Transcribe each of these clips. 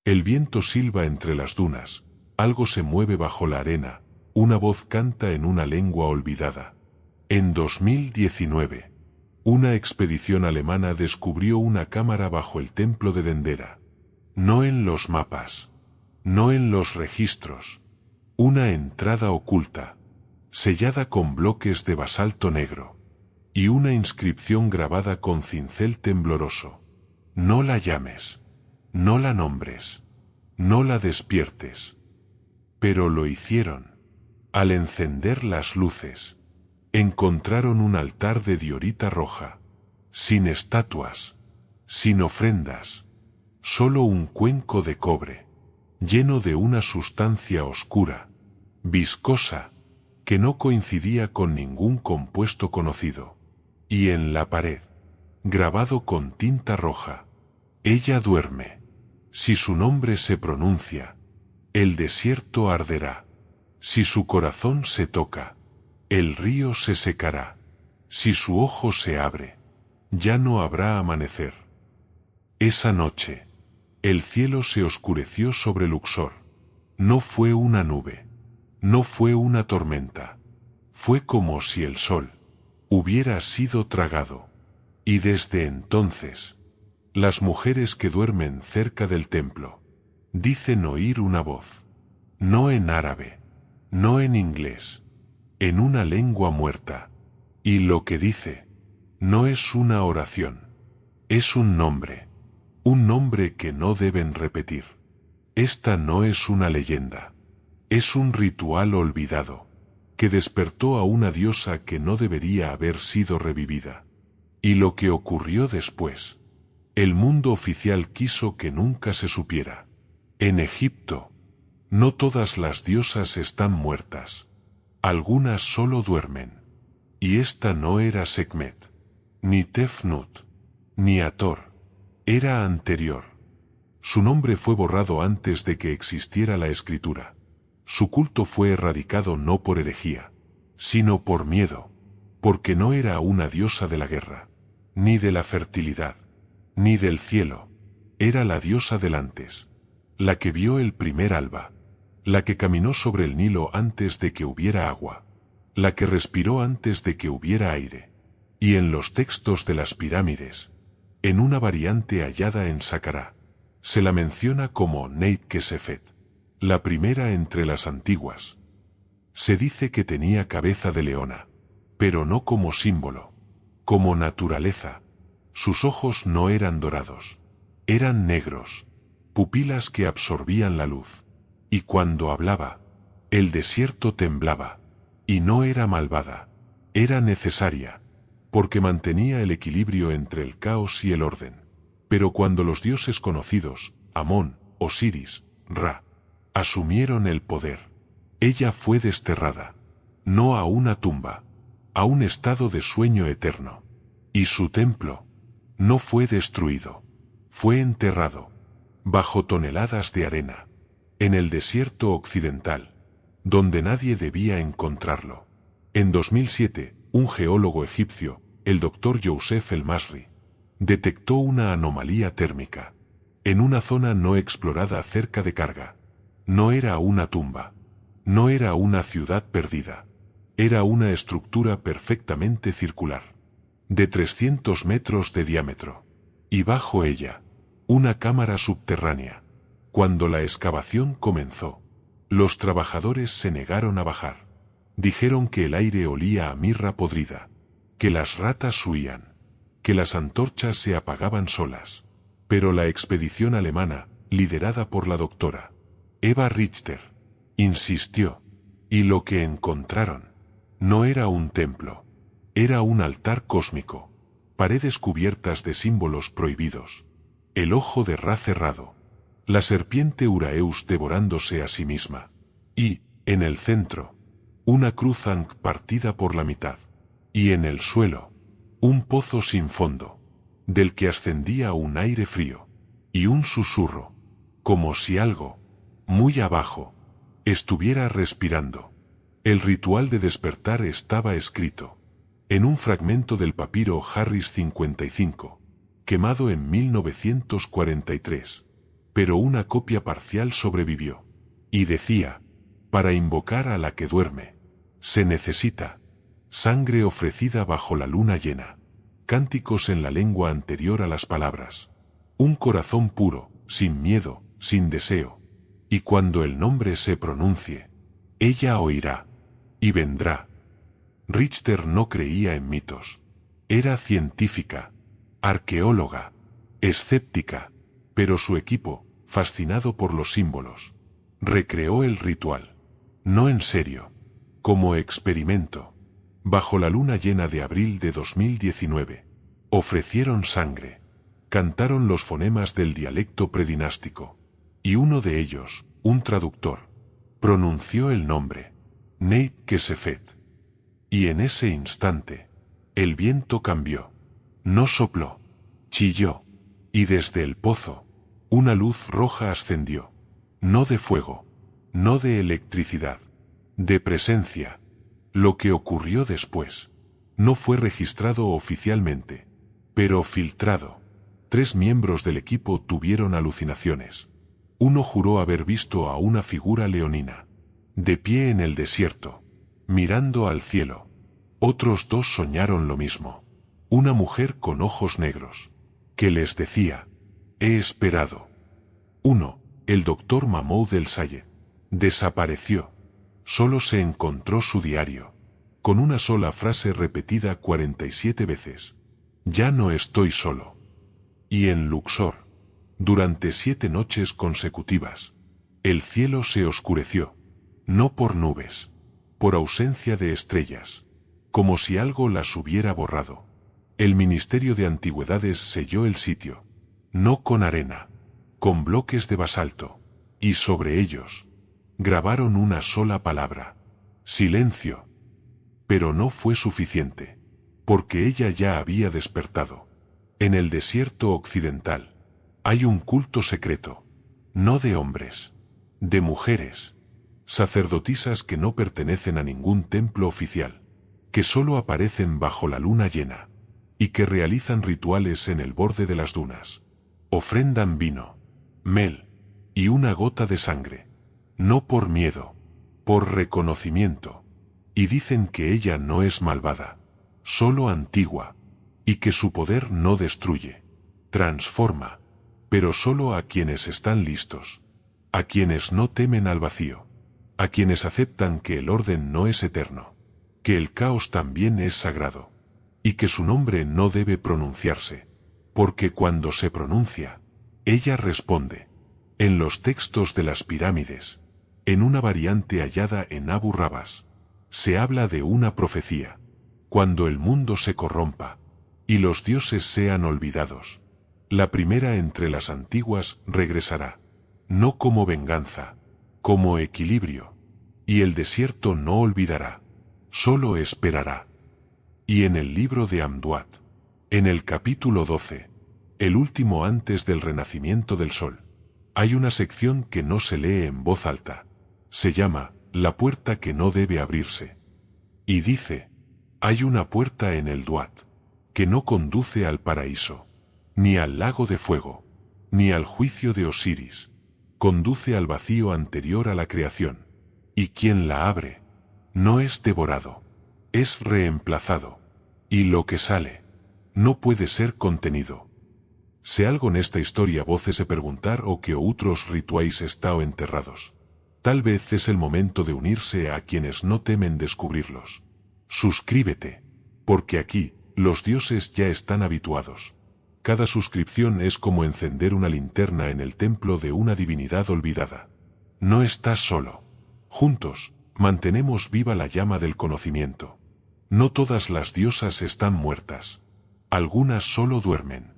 El viento silba entre las dunas, algo se mueve bajo la arena, una voz canta en una lengua olvidada. En 2019, una expedición alemana descubrió una cámara bajo el templo de Dendera. No en los mapas, no en los registros, una entrada oculta, sellada con bloques de basalto negro, y una inscripción grabada con cincel tembloroso. No la llames, no la nombres, no la despiertes. Pero lo hicieron. Al encender las luces, encontraron un altar de diorita roja, sin estatuas, sin ofrendas, solo un cuenco de cobre, lleno de una sustancia oscura, viscosa, que no coincidía con ningún compuesto conocido. Y en la pared, grabado con tinta roja, ella duerme. Si su nombre se pronuncia, el desierto arderá. Si su corazón se toca, el río se secará. Si su ojo se abre, ya no habrá amanecer. Esa noche, el cielo se oscureció sobre Luxor. No fue una nube, no fue una tormenta. Fue como si el sol hubiera sido tragado. Y desde entonces, las mujeres que duermen cerca del templo dicen oír una voz, no en árabe, no en inglés, en una lengua muerta, y lo que dice no es una oración, es un nombre que no deben repetir. Esta no es una leyenda, es un ritual olvidado, que despertó a una diosa que no debería haber sido revivida. Y lo que ocurrió después, el mundo oficial quiso que nunca se supiera. En Egipto, no todas las diosas están muertas. Algunas solo duermen. Y esta no era Sekhmet, ni Tefnut, ni Hathor. Era anterior. Su nombre fue borrado antes de que existiera la escritura. Su culto fue erradicado no por herejía, sino por miedo, porque no era una diosa de la guerra, ni de la fertilidad, ni del cielo. Era la diosa del antes, la que vio el primer alba, la que caminó sobre el Nilo antes de que hubiera agua, la que respiró antes de que hubiera aire. Y en los textos de las pirámides, en una variante hallada en Saqqara, se la menciona como Neit-Kesefet, la primera entre las antiguas. Se dice que tenía cabeza de leona, pero no como símbolo, como naturaleza. Sus ojos no eran dorados, eran negros, pupilas que absorbían la luz. Y cuando hablaba, el desierto temblaba. Y no era malvada, era necesaria, porque mantenía el equilibrio entre el caos y el orden. Pero cuando los dioses conocidos, Amón, Osiris, Ra, asumieron el poder, ella fue desterrada, no a una tumba, a un estado de sueño eterno. Y su templo no fue destruido, fue enterrado, bajo toneladas de arena, en el desierto occidental, donde nadie debía encontrarlo. En 2007, un geólogo egipcio, el Dr. Youssef El-Masri, detectó una anomalía térmica, en una zona no explorada cerca de Karga. No era una tumba, no era una ciudad perdida, era una estructura perfectamente circular, de 300 metros de diámetro, y bajo ella, una cámara subterránea. Cuando la excavación comenzó, los trabajadores se negaron a bajar. Dijeron que el aire olía a mirra podrida, que las ratas huían, que las antorchas se apagaban solas. Pero la expedición alemana, liderada por la doctora Eva Richter, insistió, y lo que encontraron no era un templo, era un altar cósmico, paredes cubiertas de símbolos prohibidos, el ojo de Ra cerrado, la serpiente Uraeus devorándose a sí misma, y, en el centro, una cruz Ankh partida por la mitad, y en el suelo, un pozo sin fondo, del que ascendía un aire frío, y un susurro, como si algo, muy abajo, estuviera respirando. El ritual de despertar estaba escrito en un fragmento del papiro Harris 55, quemado en 1943. pero una copia parcial sobrevivió. Y decía, para invocar a la que duerme, se necesita sangre ofrecida bajo la luna llena, cánticos en la lengua anterior a las palabras, un corazón puro, sin miedo, sin deseo, y cuando el nombre se pronuncie, ella oirá, y vendrá. Richter no creía en mitos. Era científica, arqueóloga, escéptica, pero su equipo, fascinado por los símbolos, recreó el ritual. No en serio, como experimento. Bajo la luna llena de abril de 2019, ofrecieron sangre, cantaron los fonemas del dialecto predinástico, y uno de ellos, un traductor, pronunció el nombre, Neit Kesefet. Y en ese instante, el viento cambió, no sopló, chilló, y desde el pozo, una luz roja ascendió, no de fuego, no de electricidad, de presencia. Lo que ocurrió después no fue registrado oficialmente, pero filtrado. 3 miembros del equipo tuvieron alucinaciones. Uno juró haber visto a una figura leonina, de pie en el desierto, mirando al cielo. Otros 2 soñaron lo mismo. Una mujer con ojos negros, que les decía, he esperado. Uno, el doctor Mahmoud El Sayed, desapareció. Solo se encontró su diario, con una sola frase repetida 47 veces. Ya no estoy solo. Y en Luxor, durante 7 noches consecutivas, el cielo se oscureció, no por nubes, por ausencia de estrellas, como si algo las hubiera borrado. El Ministerio de Antigüedades selló el sitio, no con arena, con bloques de basalto, y sobre ellos grabaron una sola palabra: silencio. Pero no fue suficiente, porque ella ya había despertado. En el desierto occidental hay un culto secreto, no de hombres, de mujeres, sacerdotisas que no pertenecen a ningún templo oficial, que solo aparecen bajo la luna llena, y que realizan rituales en el borde de las dunas. Ofrendan vino, mel y una gota de sangre, no por miedo, por reconocimiento, y dicen que ella no es malvada, solo antigua, y que su poder no destruye, transforma, pero solo a quienes están listos, a quienes no temen al vacío, a quienes aceptan que el orden no es eterno, que el caos también es sagrado, y que su nombre no debe pronunciarse, porque cuando se pronuncia, ella responde. En los textos de las pirámides, en una variante hallada en Abu Rabas, se habla de una profecía. Cuando el mundo se corrompa, y los dioses sean olvidados, la primera entre las antiguas regresará, no como venganza, como equilibrio, y el desierto no olvidará, solo esperará. Y en el libro de Amduat, en el capítulo 12, el último antes del renacimiento del sol, hay una sección que no se lee en voz alta. Se llama, la puerta que no debe abrirse. Y dice, hay una puerta en el Duat, que no conduce al paraíso, ni al lago de fuego, ni al juicio de Osiris, conduce al vacío anterior a la creación, y quien la abre, no es devorado, es reemplazado, y lo que sale, no puede ser contenido. Se algo nesta historia vocese preguntar o que outros rituais estao enterrados. Tal vez es el momento de unirse a quienes no temen descubrirlos. Suscríbete, porque aquí, los dioses ya están habituados. Cada suscripción es como encender una linterna en el templo de una divinidad olvidada. No estás solo. Juntos, mantenemos viva la llama del conocimiento. No todas las diosas están muertas. Algunas solo duermen.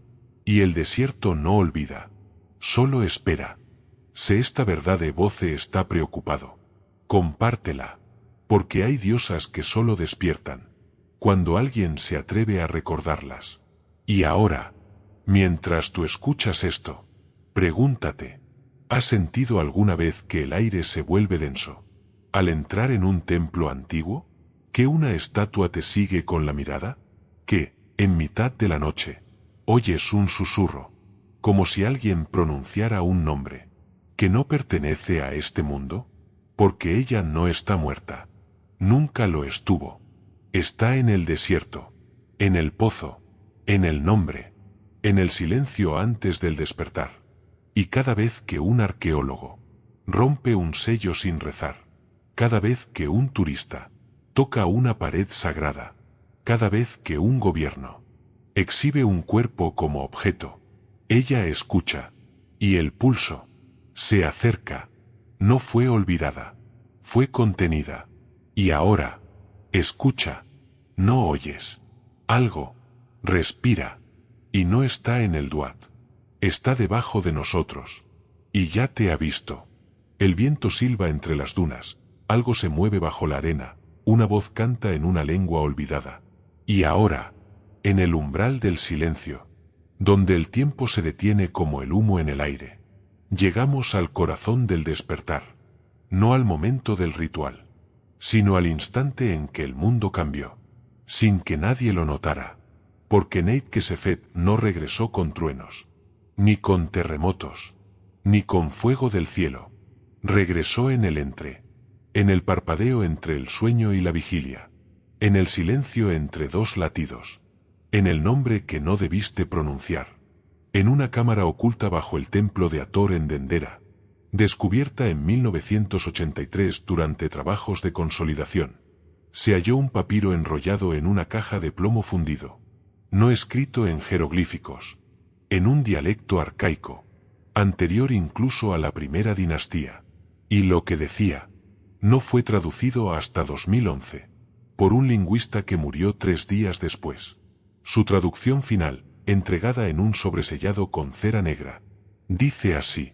Y el desierto no olvida, solo espera. Si esta verdad de voce está preocupado, compártela, porque hay diosas que solo despiertan cuando alguien se atreve a recordarlas. Y ahora, mientras tú escuchas esto, pregúntate, ¿has sentido alguna vez que el aire se vuelve denso al entrar en un templo antiguo? ¿Que una estatua te sigue con la mirada? ¿Que, en mitad de la noche, oyes un susurro como si alguien pronunciara un nombre, que no pertenece a este mundo, porque ella no está muerta, nunca lo estuvo, está en el desierto, en el pozo, en el nombre, en el silencio antes del despertar, y cada vez que un arqueólogo rompe un sello sin rezar, cada vez que un turista toca una pared sagrada, cada vez que un gobierno exhibe un cuerpo como objeto, ella escucha, y el pulso se acerca, no fue olvidada, fue contenida, y ahora, escucha, no oyes, algo, respira, y no está en el Duat, está debajo de nosotros, y ya te ha visto. El viento silba entre las dunas, algo se mueve bajo la arena, una voz canta en una lengua olvidada. Y ahora, en el umbral del silencio, donde el tiempo se detiene como el humo en el aire, llegamos al corazón del despertar, no al momento del ritual, sino al instante en que el mundo cambió, sin que nadie lo notara, porque Neit Kesefet no regresó con truenos, ni con terremotos, ni con fuego del cielo, regresó en el parpadeo entre el sueño y la vigilia, en el silencio entre dos latidos, en el nombre que no debiste pronunciar, en una cámara oculta bajo el templo de Hathor en Dendera, descubierta en 1983 durante trabajos de consolidación. Se halló un papiro enrollado en una caja de plomo fundido, no escrito en jeroglíficos, en un dialecto arcaico, anterior incluso a la primera dinastía, y lo que decía no fue traducido hasta 2011, por un lingüista que murió 3 días después. Su traducción final, entregada en un sobresellado con cera negra, dice así: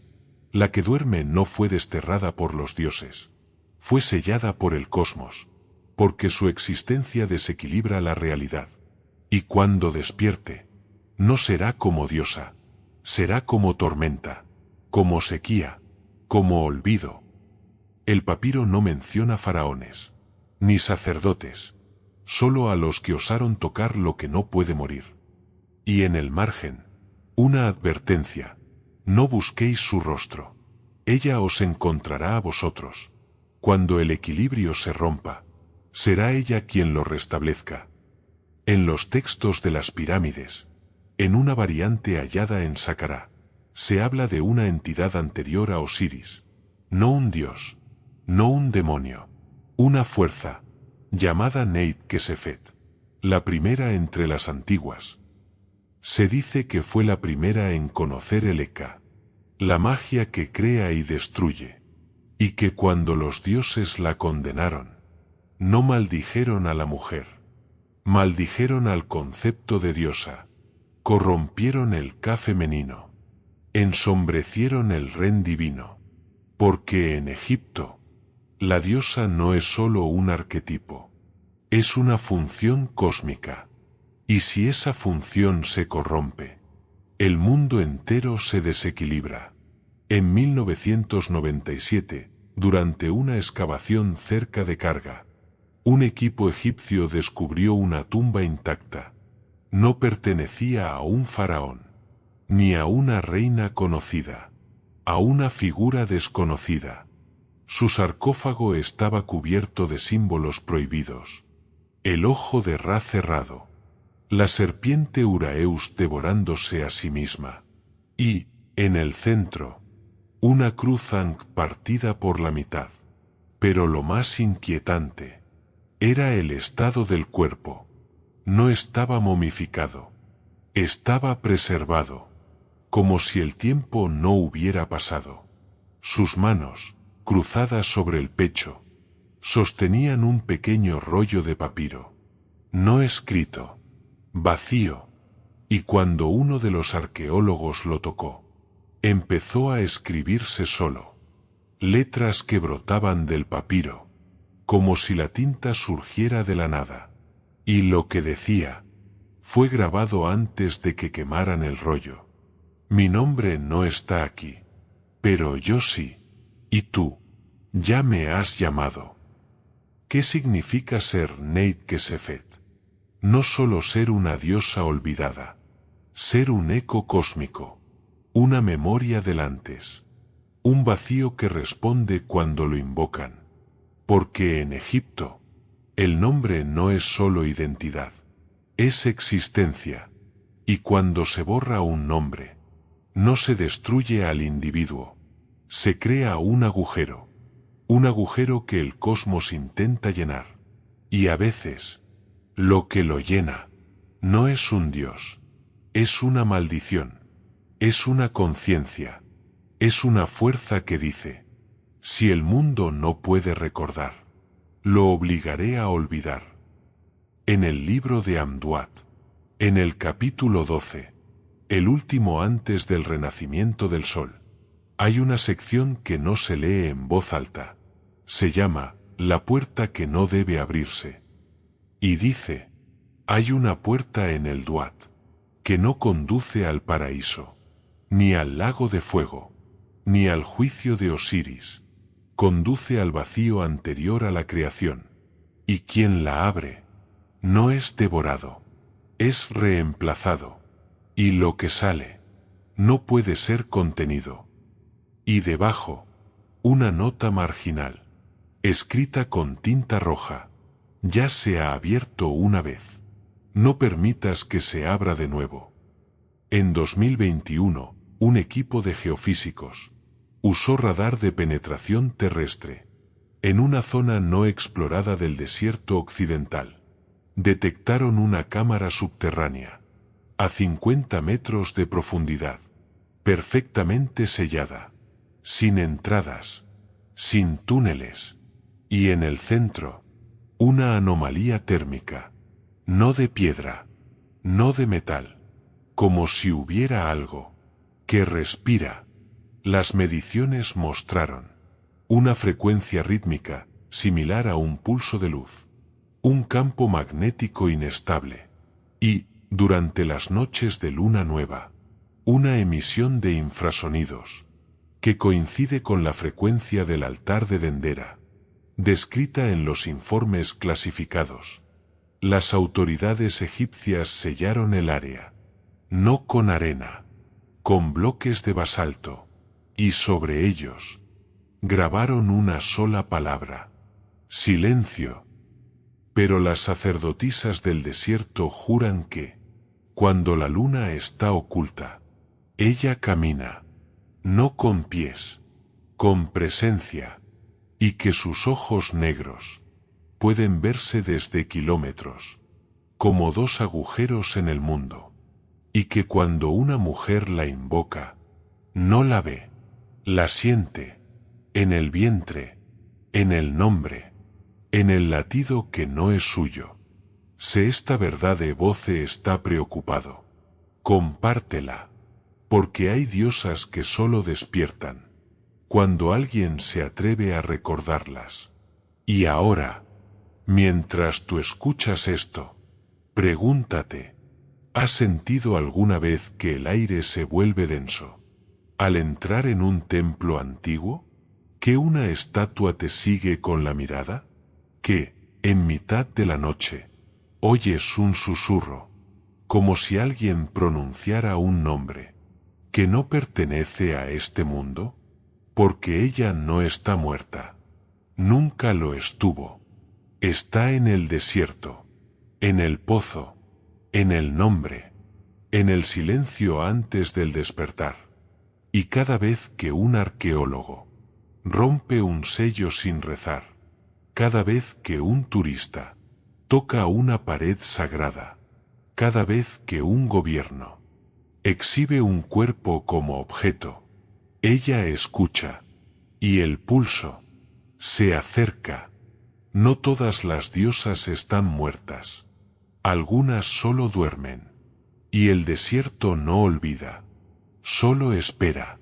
la que duerme no fue desterrada por los dioses, fue sellada por el cosmos, porque su existencia desequilibra la realidad. Y cuando despierte, no será como diosa, será como tormenta, como sequía, como olvido. El papiro no menciona faraones, ni sacerdotes, solo a los que osaron tocar lo que no puede morir. Y en el margen, una advertencia: no busquéis su rostro, ella os encontrará a vosotros. Cuando el equilibrio se rompa, será ella quien lo restablezca. En los textos de las pirámides, en una variante hallada en Saqqara, se habla de una entidad anterior a Osiris, no un dios, no un demonio, una fuerza, llamada Neit Kesefet, la primera entre las antiguas. Se dice que fue la primera en conocer el Eka, la magia que crea y destruye, y que cuando los dioses la condenaron, no maldijeron a la mujer, maldijeron al concepto de diosa, corrompieron el Ka femenino, ensombrecieron el Ren divino, porque en Egipto, la diosa no es solo un arquetipo, es una función cósmica, y si esa función se corrompe, el mundo entero se desequilibra. En 1997, durante una excavación cerca de Karga, un equipo egipcio descubrió una tumba intacta. No pertenecía a un faraón, ni a una reina conocida, a una figura desconocida. Su sarcófago estaba cubierto de símbolos prohibidos. El ojo de Ra cerrado, la serpiente Uraeus devorándose a sí misma, y, en el centro, una cruz Ankh partida por la mitad. Pero lo más inquietante era el estado del cuerpo. No estaba momificado, estaba preservado, como si el tiempo no hubiera pasado. Sus manos, cruzadas sobre el pecho, sostenían un pequeño rollo de papiro, no escrito, vacío, y cuando uno de los arqueólogos lo tocó, empezó a escribirse solo, letras que brotaban del papiro, como si la tinta surgiera de la nada, y lo que decía fue grabado antes de que quemaran el rollo. Mi nombre no está aquí, pero yo sí. Y tú, ya me has llamado. ¿Qué significa ser Neit Kesefet? No solo ser una diosa olvidada, ser un eco cósmico, una memoria del antes, un vacío que responde cuando lo invocan. Porque en Egipto, el nombre no es solo identidad, es existencia, y cuando se borra un nombre, no se destruye al individuo, se crea un agujero que el cosmos intenta llenar, y a veces, lo que lo llena, no es un dios, es una maldición, es una conciencia, es una fuerza que dice, si el mundo no puede recordar, lo obligaré a olvidar. En el libro de Amduat, en el capítulo 12, el último antes del renacimiento del sol, hay una sección que no se lee en voz alta, se llama, la puerta que no debe abrirse. Y dice, hay una puerta en el Duat, que no conduce al paraíso, ni al lago de fuego, ni al juicio de Osiris, conduce al vacío anterior a la creación, y quien la abre, no es devorado, es reemplazado, y lo que sale, no puede ser contenido. Y debajo, una nota marginal, escrita con tinta roja, ya se ha abierto una vez, no permitas que se abra de nuevo. En 2021, un equipo de geofísicos usó radar de penetración terrestre en una zona no explorada del desierto occidental. Detectaron una cámara subterránea a 50 metros de profundidad, perfectamente sellada, sin entradas, sin túneles, y en el centro, una anomalía térmica, no de piedra, no de metal, como si hubiera algo que respira. Las mediciones mostraron una frecuencia rítmica similar a un pulso de luz, un campo magnético inestable, y, durante las noches de luna nueva, una emisión de infrasonidos, que coincide con la frecuencia del altar de Dendera, descrita en los informes clasificados. Las autoridades egipcias sellaron el área, no con arena, con bloques de basalto, y sobre ellos grabaron una sola palabra: silencio. Pero las sacerdotisas del desierto juran que, cuando la luna está oculta, ella camina, no con pies, con presencia, y que sus ojos negros pueden verse desde kilómetros, como dos agujeros en el mundo, y que cuando una mujer la invoca, no la ve, la siente, en el vientre, en el nombre, en el latido que no es suyo. Si esta verdad de voce está preocupado, compártela, porque hay diosas que solo despiertan cuando alguien se atreve a recordarlas. Y ahora, mientras tú escuchas esto, pregúntate, ¿has sentido alguna vez que el aire se vuelve denso al entrar en un templo antiguo? ¿Que una estatua te sigue con la mirada? ¿Que, en mitad de la noche, oyes un susurro, como si alguien pronunciara un nombre que no pertenece a este mundo? Porque ella no está muerta, nunca lo estuvo, está en el desierto, en el pozo, en el nombre, en el silencio antes del despertar. Y cada vez que un arqueólogo rompe un sello sin rezar, cada vez que un turista toca una pared sagrada, cada vez que un gobierno exhibe un cuerpo como objeto, ella escucha, y el pulso se acerca. No todas las diosas están muertas, algunas solo duermen, y el desierto no olvida, solo espera.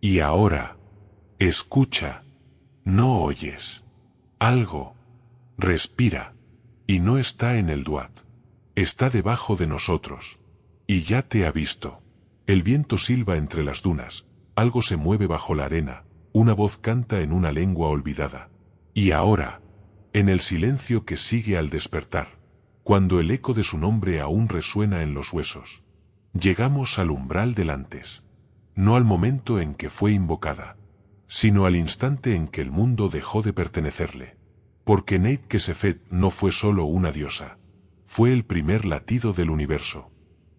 Y ahora, escucha, no oyes. Algo respira, y no está en el Duat, está debajo de nosotros, y ya te ha visto. El viento silba entre las dunas, algo se mueve bajo la arena, una voz canta en una lengua olvidada. Y ahora, en el silencio que sigue al despertar, cuando el eco de su nombre aún resuena en los huesos, llegamos al umbral del antes. no al momento en que fue invocada, sino al instante en que el mundo dejó de pertenecerle. Porque Neit Kesefet no fue solo una diosa, fue el primer latido del universo,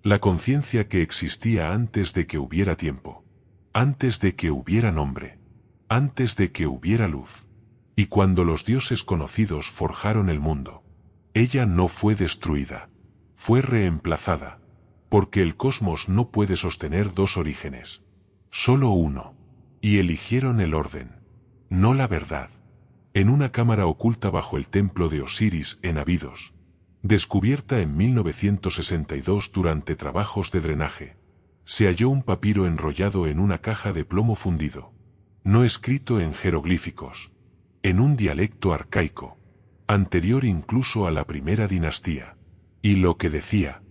la conciencia que existía antes de que hubiera tiempo, antes de que hubiera nombre, antes de que hubiera luz. Y cuando los dioses conocidos forjaron el mundo, ella no fue destruida, fue reemplazada, porque el cosmos no puede sostener dos orígenes, solo uno, y eligieron el orden, no la verdad. En una cámara oculta bajo el templo de Osiris en Abidos, descubierta en 1962 durante trabajos de drenaje, se halló un papiro enrollado en una caja de plomo fundido, no escrito en jeroglíficos, en un dialecto arcaico, anterior incluso a la primera dinastía, y lo que decía,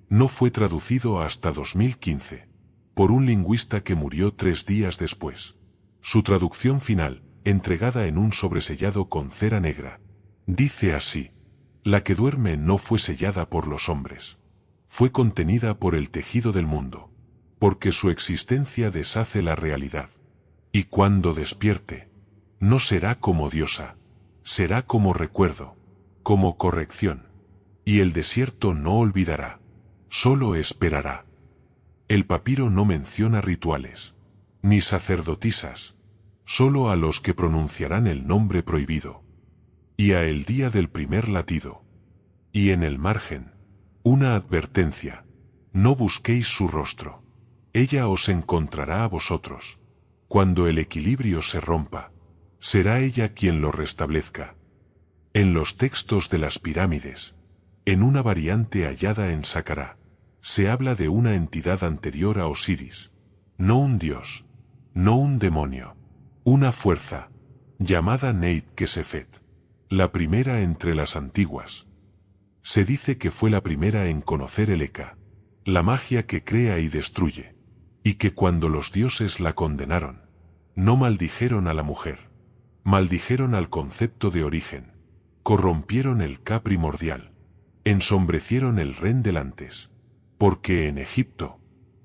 no fue traducido hasta 2015, por un lingüista que murió 3 días después. Su traducción final, entregada en un sobresellado con cera negra, dice así: la que duerme no fue sellada por los hombres, fue contenida por el tejido del mundo, porque su existencia deshace la realidad. Y cuando despierte, no será como diosa, será como recuerdo, como corrección. Y el desierto no olvidará, solo esperará. El papiro no menciona rituales, ni sacerdotisas, solo a los que pronunciarán el nombre prohibido. Y a el día del primer latido. Y en el margen, una advertencia: no busquéis su rostro. Ella os encontrará a vosotros. Cuando el equilibrio se rompa, será ella quien lo restablezca. En los textos de las pirámides, en una variante hallada en Saqqara, se habla de una entidad anterior a Osiris, no un dios, no un demonio, una fuerza, llamada Neit Kesefet, la primera entre las antiguas. Se dice que fue la primera en conocer el Eka, la magia que crea y destruye, y que cuando los dioses la condenaron, no maldijeron a la mujer, maldijeron al concepto de origen, corrompieron el Ka primordial, ensombrecieron el Ren del antes, porque en Egipto,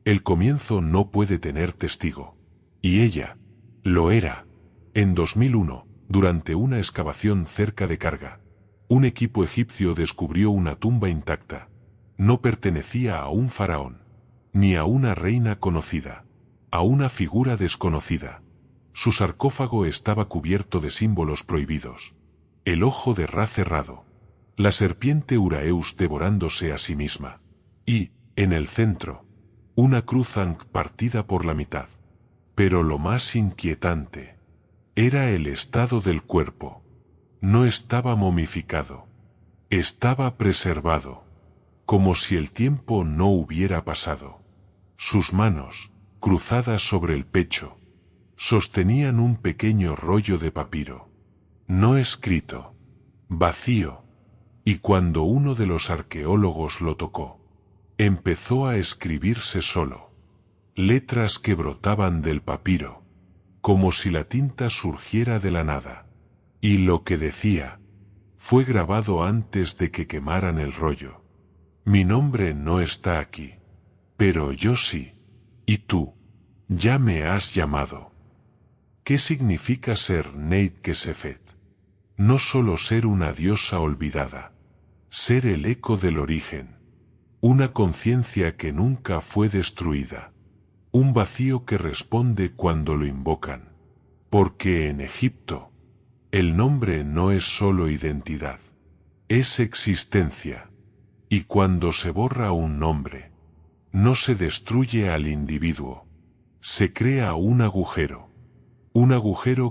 el comienzo no puede tener testigo, y ella lo era. En 2001, durante una excavación cerca de Karga, un equipo egipcio descubrió una tumba intacta. No pertenecía a un faraón, ni a una reina conocida, a una figura desconocida. Su sarcófago estaba cubierto de símbolos prohibidos: el ojo de Ra cerrado, la serpiente Uraeus devorándose a sí misma, y, en el centro, una cruz Ankh partida por la mitad. Pero lo más inquietante era el estado del cuerpo. No estaba momificado, estaba preservado, como si el tiempo no hubiera pasado. Sus manos, cruzadas sobre el pecho, sostenían un pequeño rollo de papiro, no escrito, vacío, y cuando uno de los arqueólogos lo tocó, empezó a escribirse solo, letras que brotaban del papiro, como si la tinta surgiera de la nada, y lo que decía fue grabado antes de que quemaran el rollo: mi nombre no está aquí, pero yo sí, y tú ya me has llamado. ¿Qué significa ser Neit Kesefet? No solo ser una diosa olvidada, ser el eco del origen, una conciencia que nunca fue destruida, un vacío que responde cuando lo invocan, porque en Egipto, el nombre no es solo identidad, es existencia, y cuando se borra un nombre, no se destruye al individuo, se crea un agujero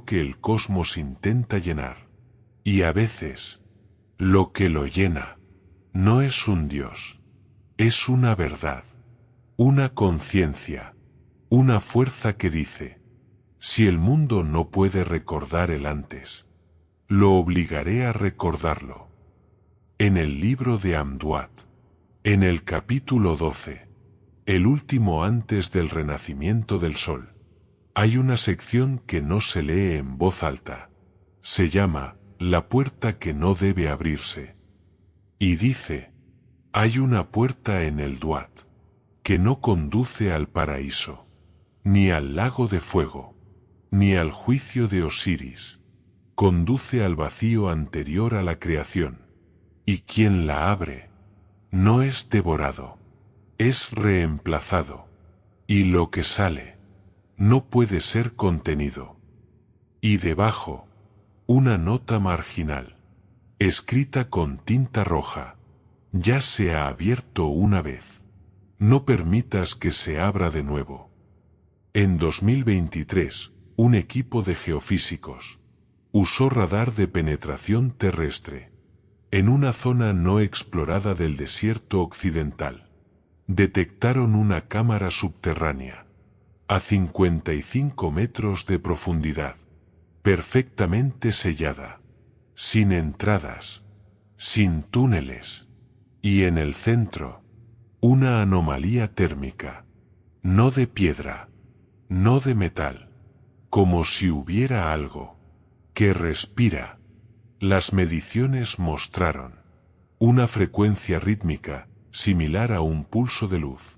que el cosmos intenta llenar, y a veces, lo que lo llena, no es un dios, es una verdad, una conciencia, una fuerza que dice: si el mundo no puede recordar el antes, lo obligaré a recordarlo. En el libro de Amduat, en el capítulo 12, el último antes del renacimiento del sol, hay una sección que no se lee en voz alta. Se llama la puerta que no debe abrirse. Y dice: hay una puerta en el Duat que no conduce al paraíso. ni al lago de fuego, ni al juicio de Osiris. Conduce al vacío anterior a la creación, y quien la abre, no es devorado, es reemplazado, y lo que sale, no puede ser contenido. Y debajo, una nota marginal, escrita con tinta roja, ya se ha abierto una vez. No permitas que se abra de nuevo. En 2023, un equipo de geofísicos usó radar de penetración terrestre en una zona no explorada del desierto occidental. Detectaron una cámara subterránea a 55 metros de profundidad, perfectamente sellada, sin entradas, sin túneles, y en el centro, una anomalía térmica, no de piedra, no de metal, como si hubiera algo que respira. Las mediciones mostraron una frecuencia rítmica similar a un pulso de luz,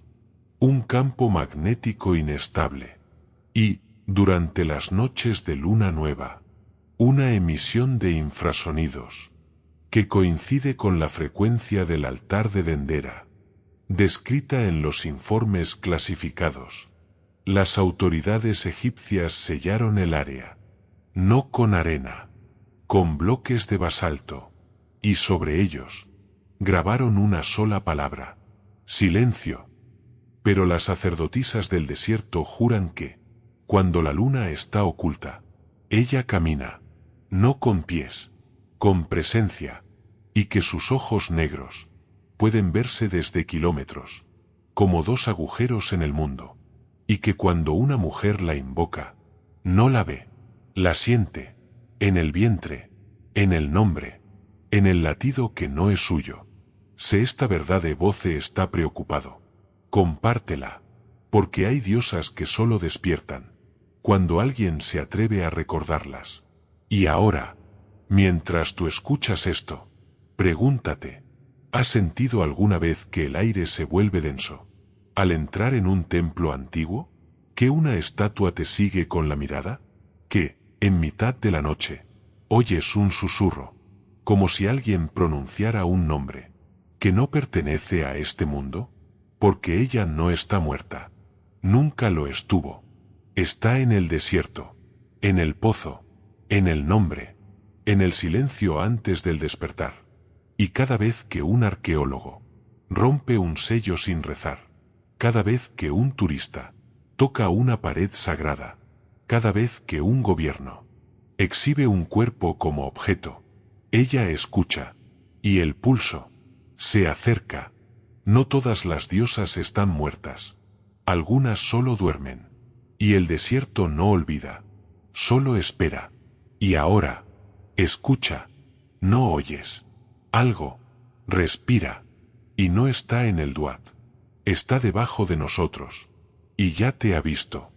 un campo magnético inestable, y, durante las noches de luna nueva, una emisión de infrasonidos, que coincide con la frecuencia del altar de Dendera, descrita en los informes clasificados. Las autoridades egipcias sellaron el área, no con arena, con bloques de basalto, y sobre ellos grabaron una sola palabra: silencio. Pero las sacerdotisas del desierto juran que, cuando la luna está oculta, ella camina, no con pies, con presencia, y que sus ojos negros pueden verse desde kilómetros, como dos agujeros en el mundo, y que cuando una mujer la invoca, no la ve, la siente, en el vientre, en el nombre, en el latido que no es suyo. Si esta verdad de Voce está preocupado, compártela, porque hay diosas que solo despiertan cuando alguien se atreve a recordarlas. Y ahora, mientras tú escuchas esto, pregúntate, ¿has sentido alguna vez que el aire se vuelve denso al entrar en un templo antiguo? ¿Que una estatua te sigue con la mirada? ¿Que, en mitad de la noche, oyes un susurro, como si alguien pronunciara un nombre que no pertenece a este mundo? Porque ella no está muerta, nunca lo estuvo. Está en el desierto, en el pozo, en el nombre, en el silencio antes del despertar. Y cada vez que un arqueólogo rompe un sello sin rezar, cada vez que un turista toca una pared sagrada, cada vez que un gobierno exhibe un cuerpo como objeto, ella escucha, y el pulso se acerca. No todas las diosas están muertas, algunas solo duermen, y el desierto no olvida, solo espera. Y ahora, escucha, no oyes. Algo respira, y no está en el Duat, está debajo de nosotros, y ya te ha visto.